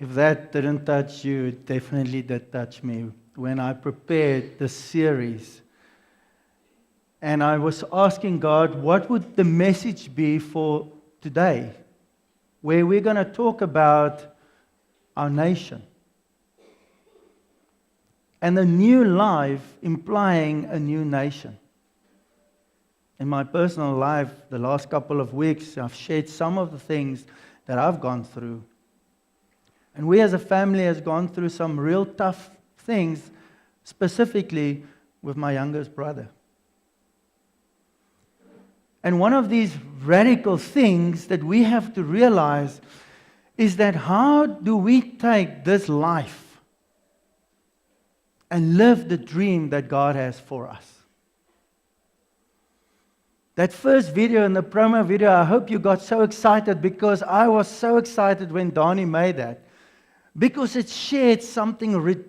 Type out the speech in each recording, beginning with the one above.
If that didn't touch you, it definitely did touch me when I prepared this series. And I was asking God, what would the message be for today? Where we're going to talk about our nation. And a new life implying a new nation. In my personal life, the last couple of weeks, I've shared some of the things that I've gone through. And we as a family has gone through some real tough things, specifically with my youngest brother. And one of these radical things that we have to realize is that how do we take this life and live the dream that God has for us? That first video and the promo video, I hope you got so excited, because I was so excited when Donnie made that. Because it shared something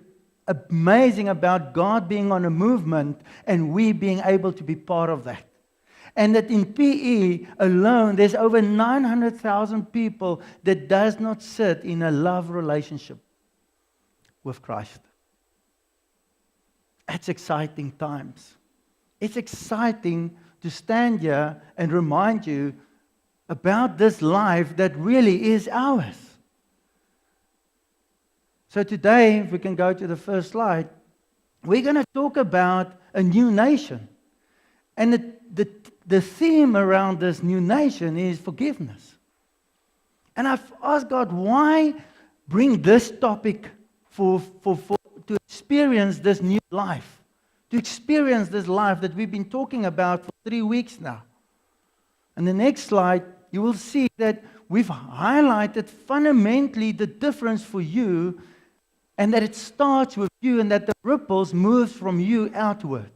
amazing about God being on a movement and we being able to be part of that. And that in PE alone, there's over 900,000 people that does not sit in a love relationship with Christ. It's exciting times. It's exciting to stand here and remind you about this life that really is ours. So today, if we can go to the first slide, we're going to talk about a new nation. And the theme around this new nation is forgiveness. And I've asked God, why bring this topic to experience this new life? To experience this life that we've been talking about for 3 weeks now. And the next slide, you will see that we've highlighted fundamentally the difference for you, and that it starts with you, and that the ripples moves from you outward.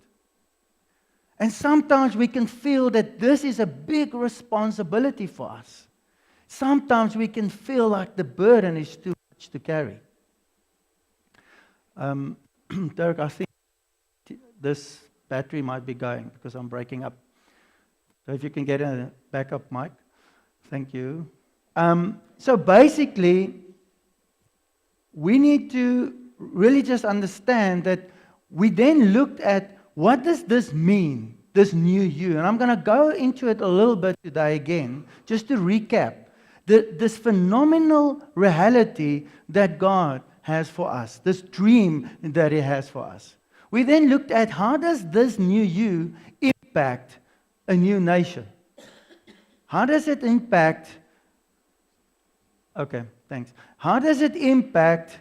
And sometimes we can feel that this is a big responsibility for us. Sometimes we can feel like the burden is too much to carry. Dirk, I think this battery might be going because I'm breaking up. So if you can get a backup mic. Thank you. So basically, we need to really just understand that we then looked at what does this mean, this new you. And I'm going to go into it a little bit today again, just to recap. This phenomenal reality that God has for us, this dream that He has for us. We then looked at how does this new you impact a new nation? How does it impact... Okay, thanks. How does it impact...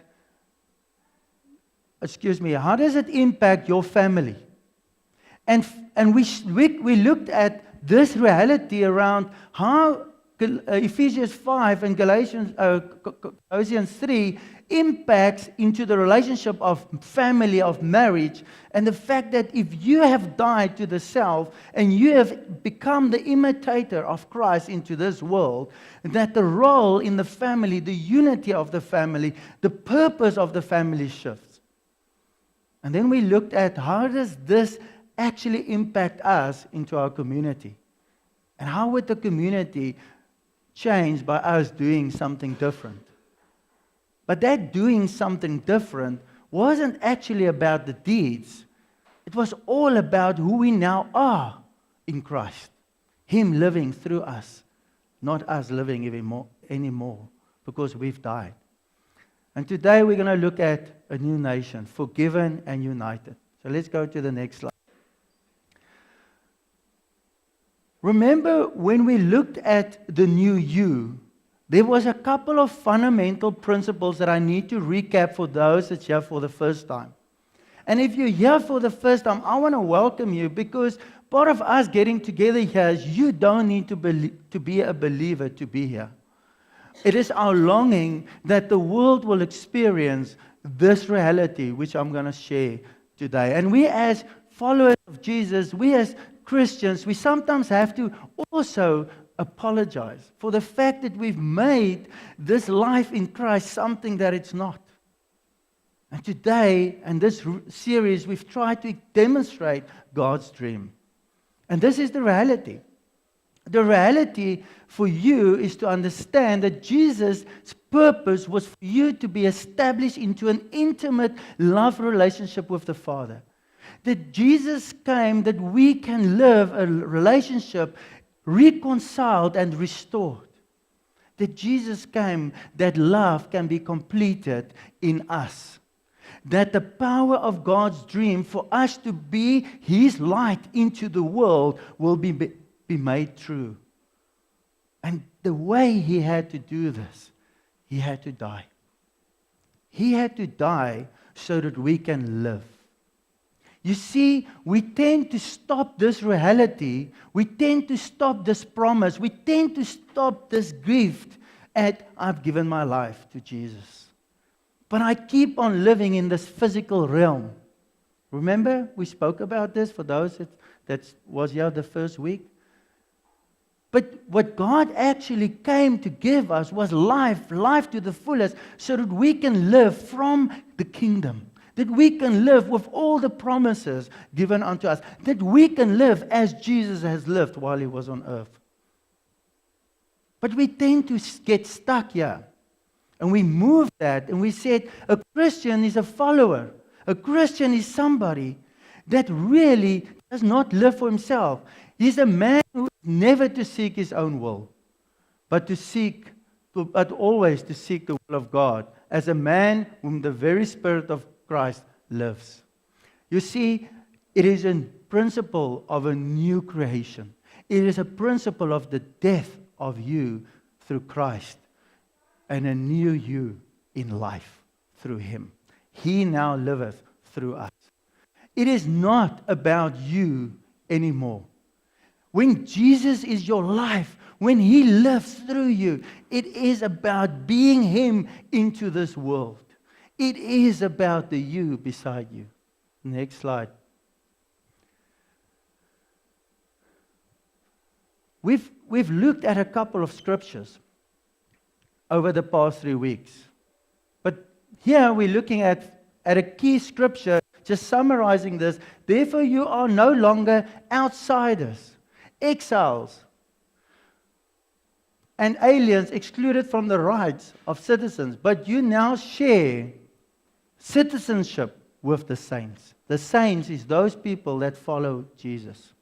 How does it impact your family? And we looked at this reality around how Ephesians 5 and Colossians 3 impacts into the relationship of family, of marriage, and the fact that if you have died to the self and you have become the imitator of Christ into this world, that the role in the family, the unity of the family, the purpose of the family shifts. And then we looked at how does this actually impact us into our community? And how would the community change by us doing something different? But that doing something different wasn't actually about the deeds. It was all about who we now are in Christ. Him living through us, not us living anymore, because we've died. And today we're going to look at a new nation, forgiven and united. So let's go to the next slide. Remember when we looked at the new you, there was a couple of fundamental principles that I need to recap for those that's here for the first time. And if you're here for the first time, I want to welcome you, because part of us getting together here is you don't need to be a believer to be here. It is our longing that the world will experience this reality, which I'm going to share today. And we as followers of Jesus, we as Christians, we sometimes have to also apologize for the fact that we've made this life in Christ something that it's not. And today, in this series, we've tried to demonstrate God's dream. And this is the reality. The reality for you is to understand that Jesus' purpose was for you to be established into an intimate love relationship with the Father. That Jesus came that we can live a relationship reconciled and restored. That Jesus came that love can be completed in us. That the power of God's dream for us to be His light into the world will be made true. And the way He had to do this, He had to die. He had to die so that we can live. You see, we tend to stop this reality. We tend to stop this promise. We tend to stop this gift at, I've given my life to Jesus. But I keep on living in this physical realm. Remember, we spoke about this for those that was here the first week. But what God actually came to give us was life, life to the fullest, so that we can live from the kingdom. That we can live with all the promises given unto us. That we can live as Jesus has lived while He was on earth. But we tend to get stuck here. And we move that and we said a Christian is a follower. A Christian is somebody that really does not live for himself. He's a man who is never to seek his own will, but always to seek the will of God, as a man whom the very Spirit of Christ lives. You see, it is a principle of a new creation. It is a principle of the death of you through Christ and a new you in life through Him. He now liveth through us. It is not about you anymore. When Jesus is your life, when He lives through you, it is about being Him into this world. It is about the you beside you. Next slide. We've looked at a couple of scriptures over the past 3 weeks. But here we're looking at a key scripture, just summarizing this. Therefore you are no longer outsiders, exiles, and aliens excluded from the rights of citizens, but you now share citizenship with the saints. The saints is those people that follow Jesus.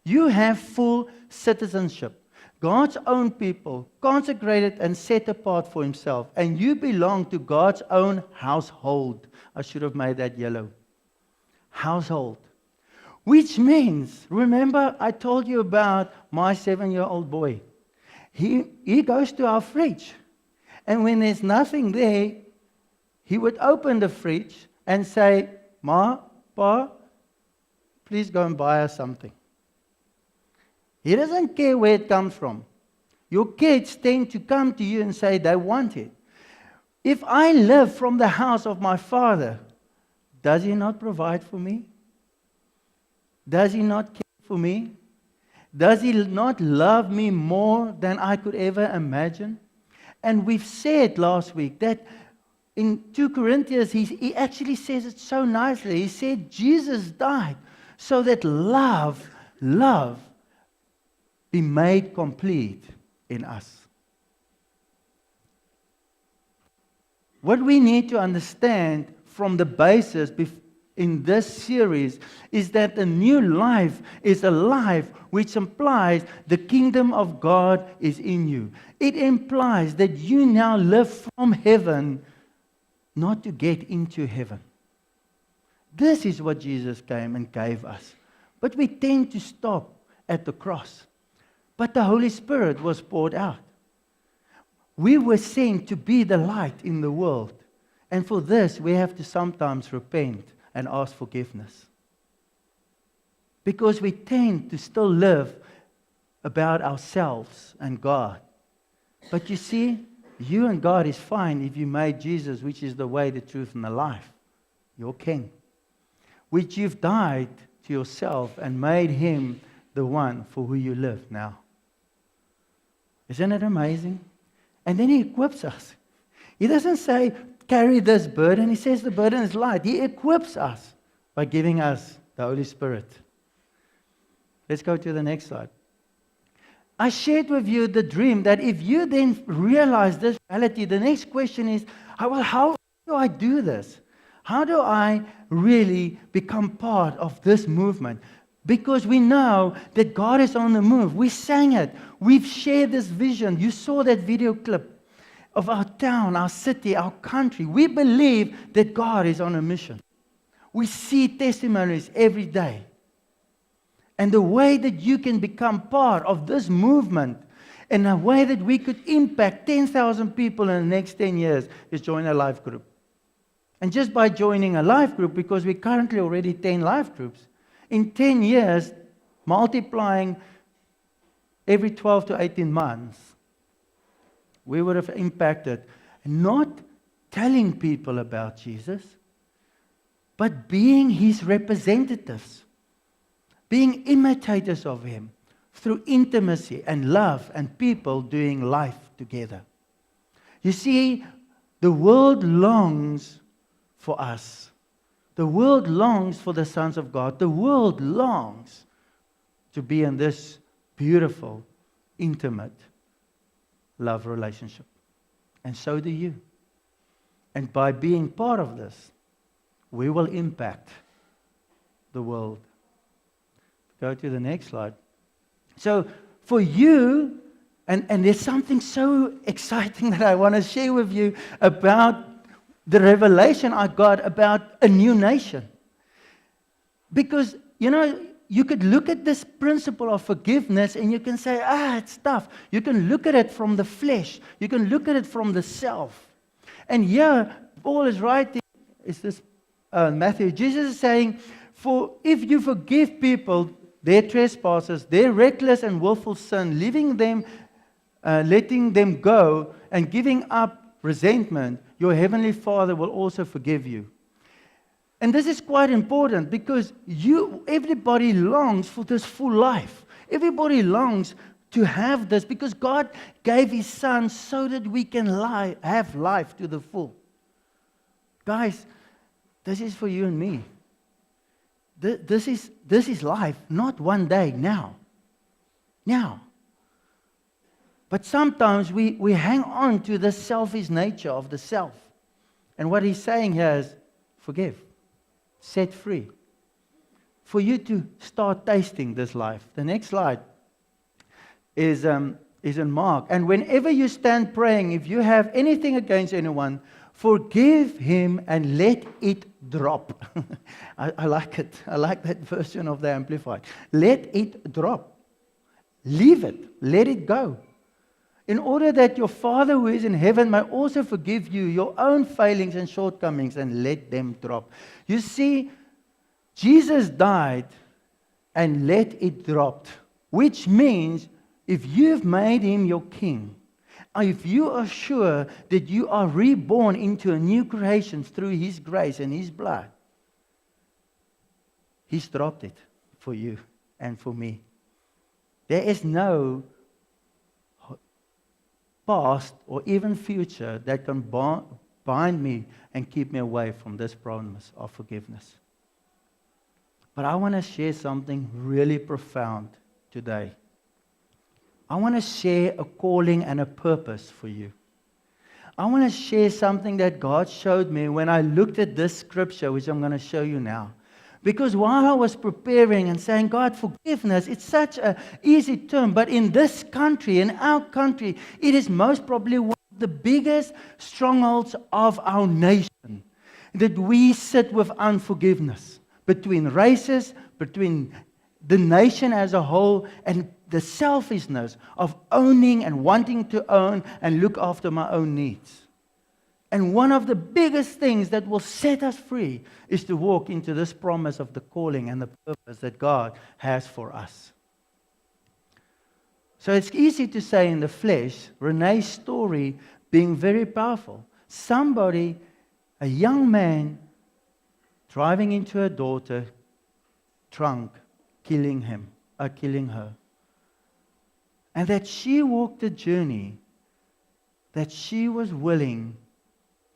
You have full citizenship. God's own people, consecrated and set apart for Himself. And you belong to God's own household. I should have made that yellow. Household. Which means, remember I told you about my 7-year-old boy. He goes to our fridge. And when there's nothing there, he would open the fridge and say, Ma, Pa, please go and buy us something. He doesn't care where it comes from. Your kids tend to come to you and say they want it. If I live from the house of my Father, does He not provide for me? Does He not care for me? Does He not love me more than I could ever imagine? And we've said last week that in 2 Corinthians, he actually says it so nicely. He said Jesus died so that love be made complete in us. What we need to understand from the basis in this series is that a new life is a life which implies the kingdom of God is in you. It implies that you now live from heaven, not to get into heaven. This is what Jesus came and gave us. But we tend to stop at the cross. But the Holy Spirit was poured out. We were sent to be the light in the world. And for this, we have to sometimes repent and ask forgiveness. Because we tend to still live about ourselves and God. But you see, you and God is fine if you made Jesus, which is the way, the truth, and the life, your King. Which you've died to yourself and made Him the one for who you live now. Isn't it amazing? And then He equips us. He doesn't say, carry this burden. He says the burden is light. He equips us by giving us the Holy Spirit. Let's go to the next slide. I shared with you the dream that if you then realize this reality, the next question is, how do I do this? How do I really become part of this movement? Because we know that God is on the move. We sang it. We've shared this vision. You saw that video clip of our town, our city, our country. We believe that God is on a mission. We see testimonies every day. And the way that you can become part of this movement and a way that we could impact 10,000 people in the next 10 years is join a life group. And just by joining a life group, because we're currently already 10 life groups, in 10 years, multiplying every 12 to 18 months, we would have impacted, not telling people about Jesus, but being His representatives, being imitators of Him through intimacy and love and people doing life together. You see, the world longs for us. The world longs for the sons of God. The world longs to be in this beautiful, intimate love relationship. And so do you. And by being part of this, we will impact the world. Go to the next slide. So for you, and there's something so exciting that I want to share with you about the revelation I got about a new nation. Because, you could look at this principle of forgiveness and you can say, it's tough. You can look at it from the flesh. You can look at it from the self. And here, Paul is writing, is this Matthew? Jesus is saying, for if you forgive people their trespasses, their reckless and willful sin, leaving them, letting them go, and giving up resentment, your heavenly Father will also forgive you. And this is quite important because everybody longs for this full life. Everybody longs to have this because God gave His Son so that we can have life to the full. Guys, this is for you and me. This is life, not one day, now. Now. But sometimes we hang on to the selfish nature of the self. And what He's saying here is, forgive, set free. For you to start tasting this life. The next slide is in Mark. And whenever you stand praying, if you have anything against anyone, forgive him and let it drop. I like it. I like that version of the Amplified. Let it drop. Leave it. Let it go. In order that your Father who is in heaven may also forgive you your own failings and shortcomings and let them drop. You see, Jesus died and let it drop. Which means if you've made Him your King, if you are sure that you are reborn into a new creation through His grace and His blood, He's dropped it for you and for me. There is no past or even future that can bind me and keep me away from this promise of forgiveness. But I want to share something really profound today. I want to share a calling and a purpose for you. I want to share something that God showed me when I looked at this scripture, which I'm going to show you now. Because while I was preparing and saying, God, forgiveness, it's such an easy term, but in this country, in our country, it is most probably one of the biggest strongholds of our nation, that we sit with unforgiveness between races, between the nation as a whole, and the selfishness of owning and wanting to own and look after my own needs. And one of the biggest things that will set us free is to walk into this promise of the calling and the purpose that God has for us. So it's easy to say in the flesh, Renee's story being very powerful. Somebody, a young man, driving into a daughter, drunk, killing her. And that she walked a journey that she was willing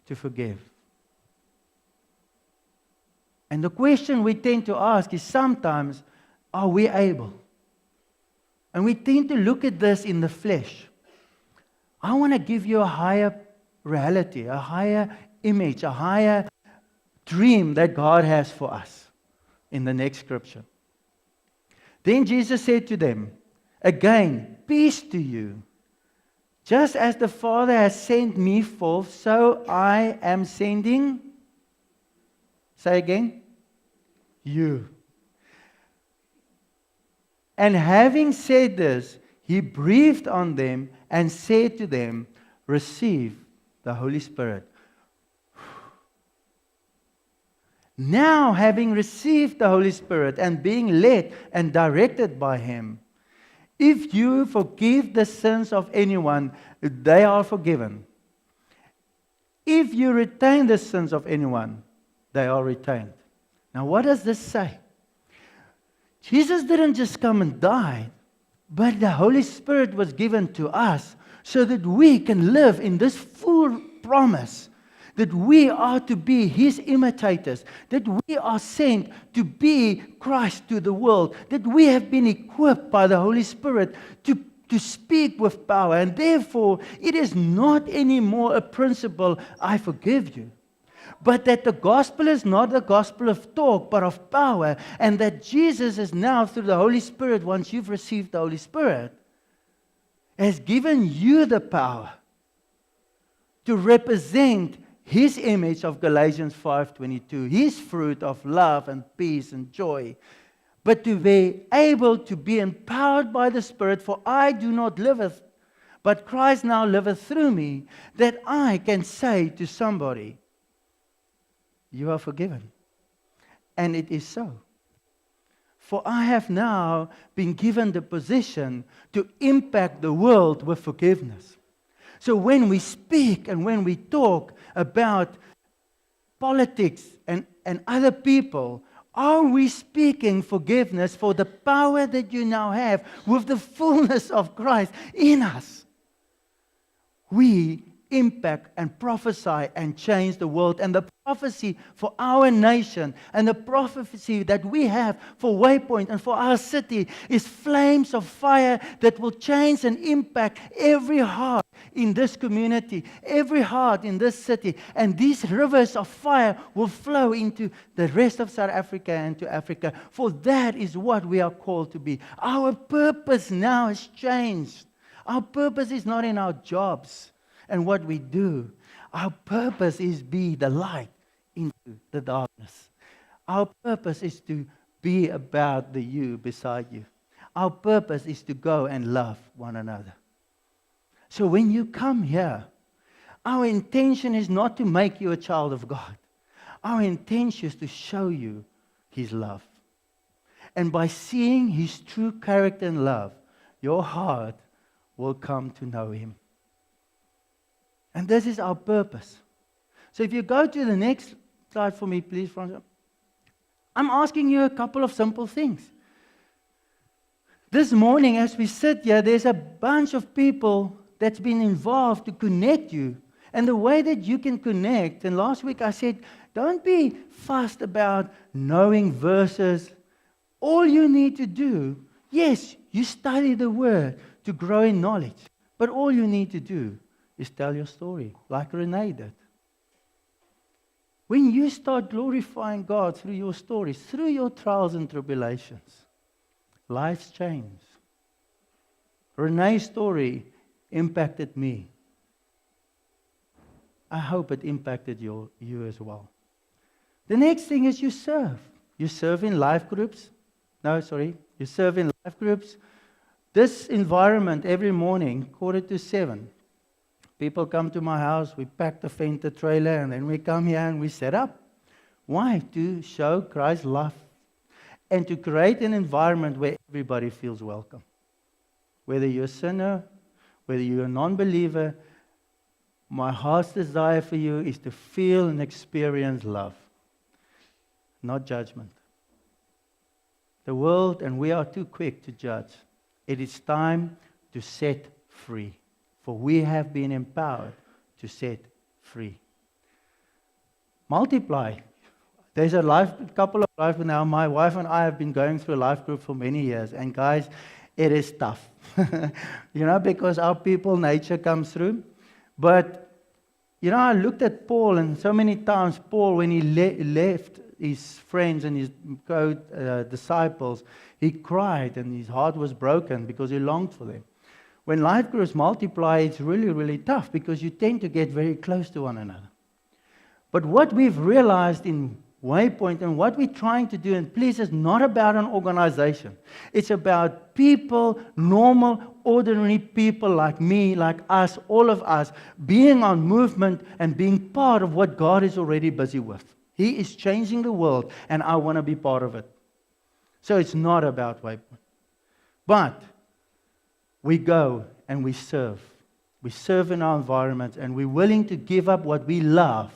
to forgive. And the question we tend to ask is sometimes, are we able? And we tend to look at this in the flesh. I want to give you a higher reality, a higher image, a higher dream that God has for us in the next scripture. Then Jesus said to them, again, peace to you. Just as the Father has sent me forth, so I am sending, say again, you. And having said this, he breathed on them and said to them, receive the Holy Spirit. Now, having received the Holy Spirit and being led and directed by Him, if you forgive the sins of anyone, they are forgiven. If you retain the sins of anyone, they are retained. Now, what does this say? Jesus didn't just come and die, but the Holy Spirit was given to us so that we can live in this full promise that we are to be His imitators, that we are sent to be Christ to the world, that we have been equipped by the Holy Spirit to speak with power. And therefore, it is not anymore a principle, I forgive you. But that the gospel is not a gospel of talk, but of power. And that Jesus is now, through the Holy Spirit, once you've received the Holy Spirit, has given you the power to represent His image of Galatians 5:22, His fruit of love and peace and joy. But to be able to be empowered by the Spirit, for I do not live, but Christ now liveth through me, that I can say to somebody, you are forgiven. And it is so. For I have now been given the position to impact the world with forgiveness. So when we speak and when we talk about politics and other people, are we speaking forgiveness for the power that you now have with the fullness of Christ in us? We impact and prophesy and change the world. And the prophecy for our nation and the prophecy that we have for Waypoint and for our city is flames of fire that will change and impact every heart in this community, every heart in this city. And these rivers of fire will flow into the rest of South Africa and to Africa. For that is what we are called to be. Our purpose now has changed. Our purpose is not in our jobs and what we do. Our purpose is be the light into the darkness. Our purpose is to be about the you beside you. Our purpose is to go and love one another. So when you come here, our intention is not to make you a child of God. Our intention is to show you His love. And by seeing His true character and love, your heart will come to know Him. And this is our purpose. So if you go to the next slide for me, please, Francois. I'm asking you a couple of simple things. This morning, as we sit here, there's a bunch of people that's been involved to connect you. And the way that you can connect, and last week I said, don't be fussed about knowing verses. All you need to do, yes, you study the Word to grow in knowledge. But all you need to do is tell your story, like Renee did. When you start glorifying God through your stories, through your trials and tribulations, lives change. Renee's story impacted me. I hope it impacted you as well. The next thing is you serve. You serve in life groups. You serve in life groups. This environment every morning, 6:45, people come to my house, we pack the Fender trailer, and then we come here and we set up. Why? To show Christ's love and to create an environment where everybody feels welcome. Whether you're a sinner, whether you're a non-believer, my heart's desire for you is to feel and experience love, not judgment. The world, and we are too quick to judge. It is time to set free. For we have been empowered to set free. Multiply. There's a couple of life now. My wife and I have been going through a life group for many years. And guys, It is tough. Because our people nature comes through. But, I looked at Paul, and so many times Paul, when he left his friends and his disciples, he cried and his heart was broken because he longed for them. When life groups multiply, it's really, really tough because you tend to get very close to one another. But what we've realized in Waypoint and what we're trying to do, and please, it's not about an organization. It's about people, normal, ordinary people like me, like us, all of us, being on movement and being part of what God is already busy with. He is changing the world, and I want to be part of it. So it's not about Waypoint. But we go and we serve. We serve in our environment, and we're willing to give up what we love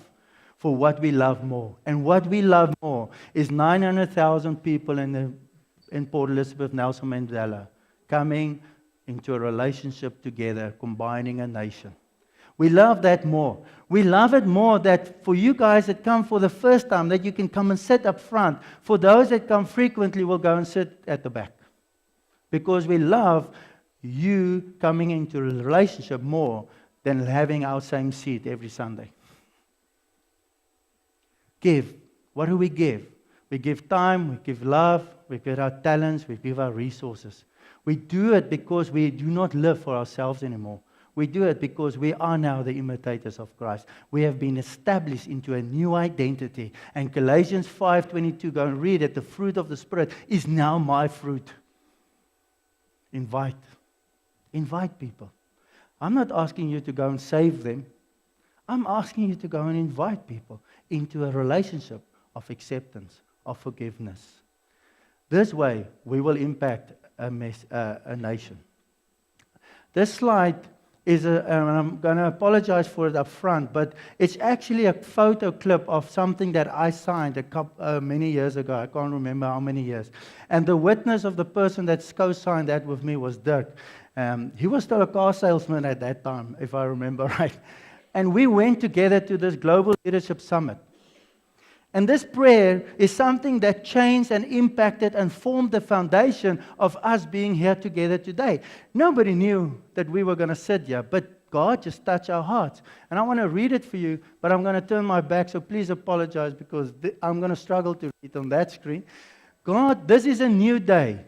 for what we love more. And what we love more is 900,000 people in Port Elizabeth, Nelson Mandela, coming into a relationship together, combining a nation. We love that more. We love it more that for you guys that come for the first time, that you can come and sit up front. For those that come frequently, will go and sit at the back. Because we love you coming into a relationship more than having our same seat every Sunday. Give. What do we give? We give time, we give love, we give our talents, we give our resources. We do it because we do not live for ourselves anymore. We do it because we are now the imitators of Christ. We have been established into a new identity. And Galatians 5:22, go and read it, the fruit of the Spirit is now my fruit. Invite. Invite people. I'm not asking you to go and save them. I'm asking you to go and invite people into a relationship of acceptance, of forgiveness. This way, we will impact a nation. This slide is, and I'm going to apologize for it up front, but it's actually a photo clip of something that I signed many years ago. I can't remember how many years. And the witness of the person that co-signed that with me was Dirk. He was still a car salesman at that time, if I remember right. And we went together to this Global Leadership Summit. And this prayer is something that changed and impacted and formed the foundation of us being here together today. Nobody knew that we were going to sit here, but God just touched our hearts. And I want to read it for you, but I'm going to turn my back, so please apologize because I'm going to struggle to read on that screen. God, this is a new day.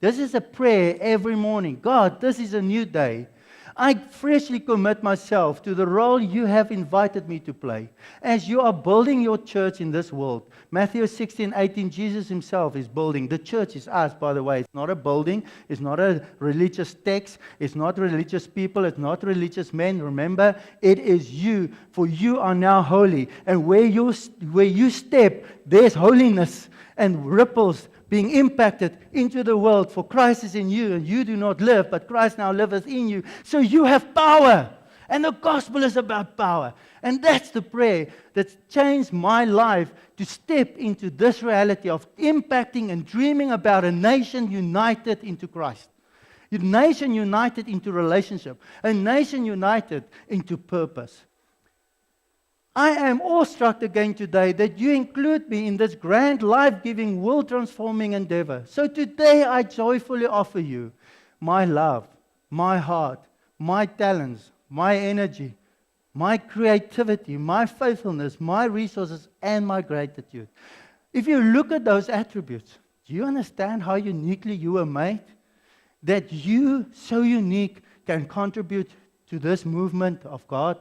This is a prayer every morning. God, this is a new day. I freshly commit myself to the role you have invited me to play as you are building your church in this world. Matthew 16:18, Jesus himself is building. The church is us, by the way. It's not a building. It's not a religious text. It's not religious people. It's not religious men. Remember, it is you. For you are now holy. And where you step, there's holiness and ripples being impacted into the world. For Christ is in you, and you do not live, but Christ now liveth in you. So you have power. And the gospel is about power. And that's the prayer that's changed my life to step into this reality of impacting and dreaming about a nation united into Christ. A nation united into relationship. A nation united into purpose. I am awestruck again today that you include me in this grand, life-giving, world-transforming endeavor. So today I joyfully offer you my love, my heart, my talents, my energy, my creativity, my faithfulness, my resources, and my gratitude. If you look at those attributes, do you understand how uniquely you were made? That you, so unique, can contribute to this movement of God?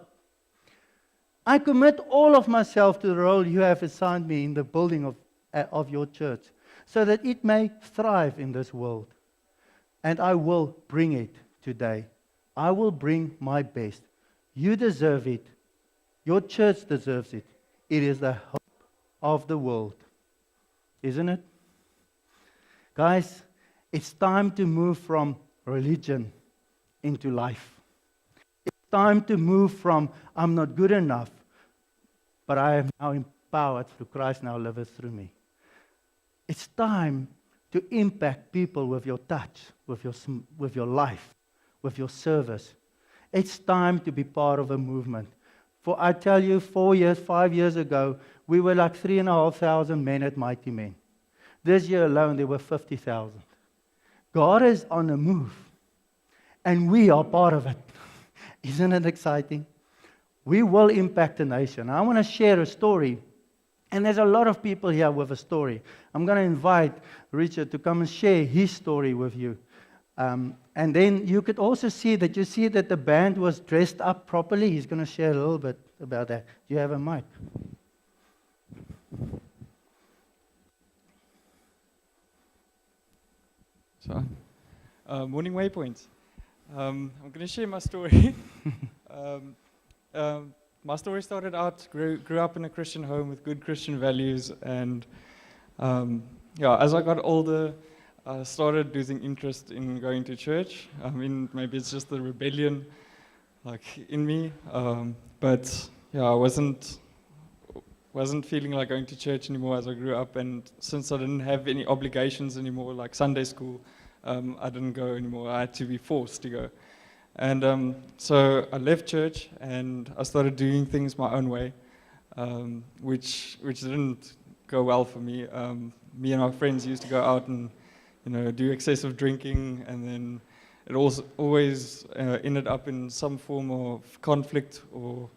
I commit all of myself to the role you have assigned me in the building of your church, so that it may thrive in this world. And I will bring it today. I will bring my best. You deserve it. Your church deserves it. It is the hope of the world. Isn't it? Guys, it's time to move from religion into life. Time to move from, I'm not good enough, but I am now empowered through Christ now liveth through me. It's time to impact people with your touch, with your life, with your service. It's time to be part of a movement. For I tell you, 5 years ago, we were like 3,500 men at Mighty Men. This year alone, there were 50,000. God is on the move, and we are part of it. Isn't it exciting? We will impact the nation. I want to share a story. And there's a lot of people here with a story. I'm going to invite Richard to come and share his story with you. And then you could also see that the band was dressed up properly. He's going to share a little bit about that. Do you have a mic? So, morning Waypoint. I'm going to share my story. My story started out, grew up in a Christian home with good Christian values, and as I got older, I started losing interest in going to church. I mean, maybe it's just the rebellion, in me, but I wasn't feeling like going to church anymore as I grew up, and since I didn't have any obligations anymore, like Sunday school, I didn't go anymore. I had to be forced to go. And so I left church and I started doing things my own way, which didn't go well for me. Me and my friends used to go out and do excessive drinking, and then it always ended up in some form of conflict or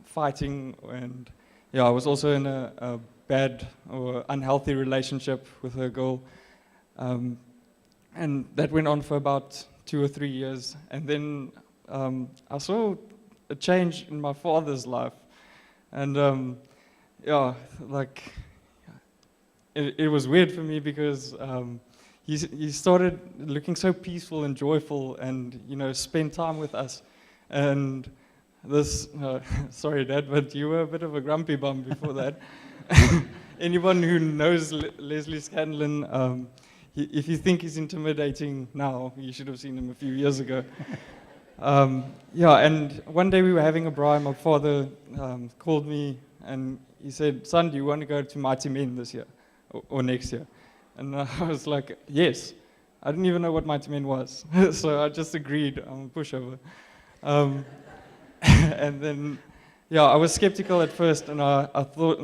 fighting. And I was also in a bad or unhealthy relationship with a girl, and that went on for about 2 or 3 years, and then I saw a change in my father's life, and it was weird for me because he started looking so peaceful and joyful, and spent time with us, and this sorry Dad, but you were a bit of a grumpy bum before that. Anyone who knows Leslie Scanlon, if you think he's intimidating now, you should have seen him a few years ago. And one day we were having a braai. My father called me and he said, "Son, do you want to go to Mighty Men this year or next year?" And I was like, "Yes." I didn't even know what Mighty Men was, so I just agreed. I'm a pushover. And then, I was skeptical at first, and I thought,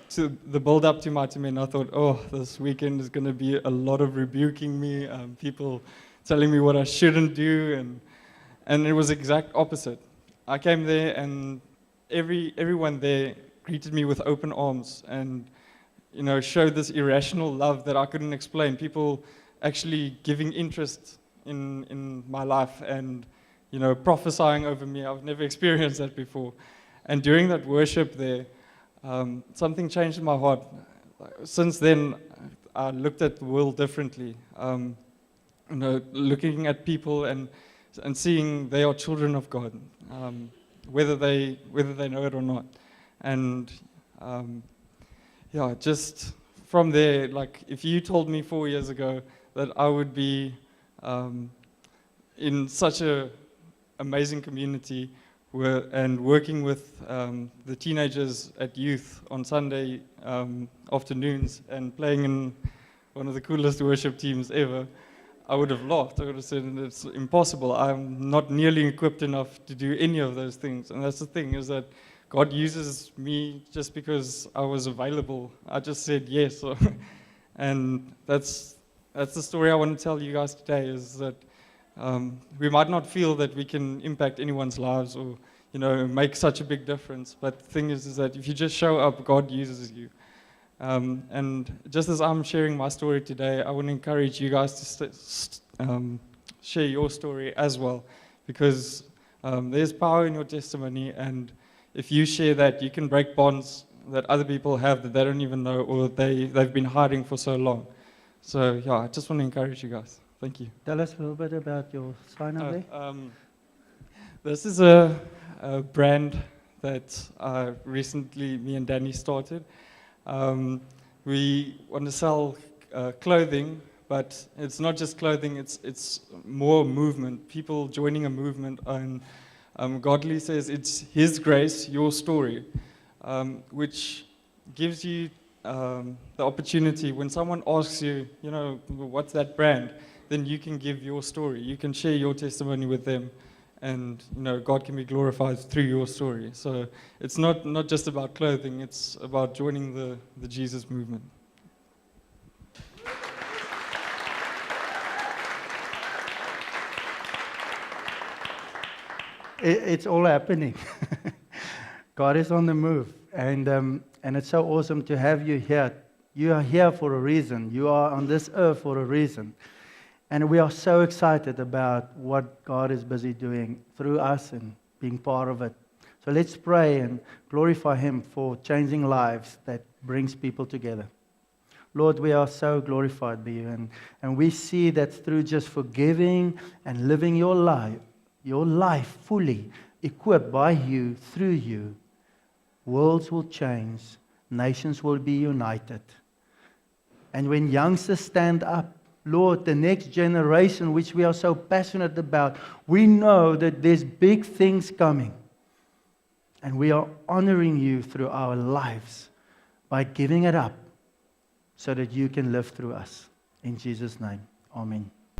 to the build up to Mighty Men, I thought, oh, this weekend is going to be a lot of rebuking me, people telling me what I shouldn't do, and it was the exact opposite. I came there, and everyone there greeted me with open arms, and showed this irrational love that I couldn't explain. People actually giving interest in my life, and prophesying over me. I've never experienced that before. And during that worship there, something changed in my heart. Since then, I looked at the world differently. Looking at people and seeing they are children of God, whether they know it or not. And just from there, if you told me 4 years ago that I would be in such a amazing community and working with the teenagers at youth on Sunday afternoons and playing in one of the coolest worship teams ever, I would have laughed. I would have said, it's impossible. I'm not nearly equipped enough to do any of those things. And that's the thing, is that God uses me just because I was available. I just said yes. And that's the story I want to tell you guys today, is that we might not feel that we can impact anyone's lives or make such a big difference, but the thing is that if you just show up, God uses you. And just as I'm sharing my story today, I want to encourage you guys to share your story as well, because there's power in your testimony, and if you share that, you can break bonds that other people have that they don't even know, or they've been hiding for so long. So I just want to encourage you guys. Thank you. Tell us a little bit about your sign up there. This is a brand that recently me and Danny started. We want to sell clothing, but it's not just clothing, it's more movement, people joining a movement. And Godly says it's His grace, your story, which gives you the opportunity when someone asks you, what's that brand? Then you can give your story. You can share your testimony with them, and God can be glorified through your story. So it's not just about clothing, it's about joining the Jesus movement. It's all happening. God is on the move. And it's so awesome to have you here. You are here for a reason. You are on this earth for a reason. And we are so excited about what God is busy doing through us and being part of it. So let's pray and glorify Him for changing lives that brings people together. Lord, we are so glorified by you. And we see that through just forgiving and living your life fully, equipped by you, through you, worlds will change, nations will be united. And when youngsters stand up, Lord, the next generation, which we are so passionate about, we know that there's big things coming. And we are honoring you through our lives by giving it up so that you can live through us. In Jesus' name, amen.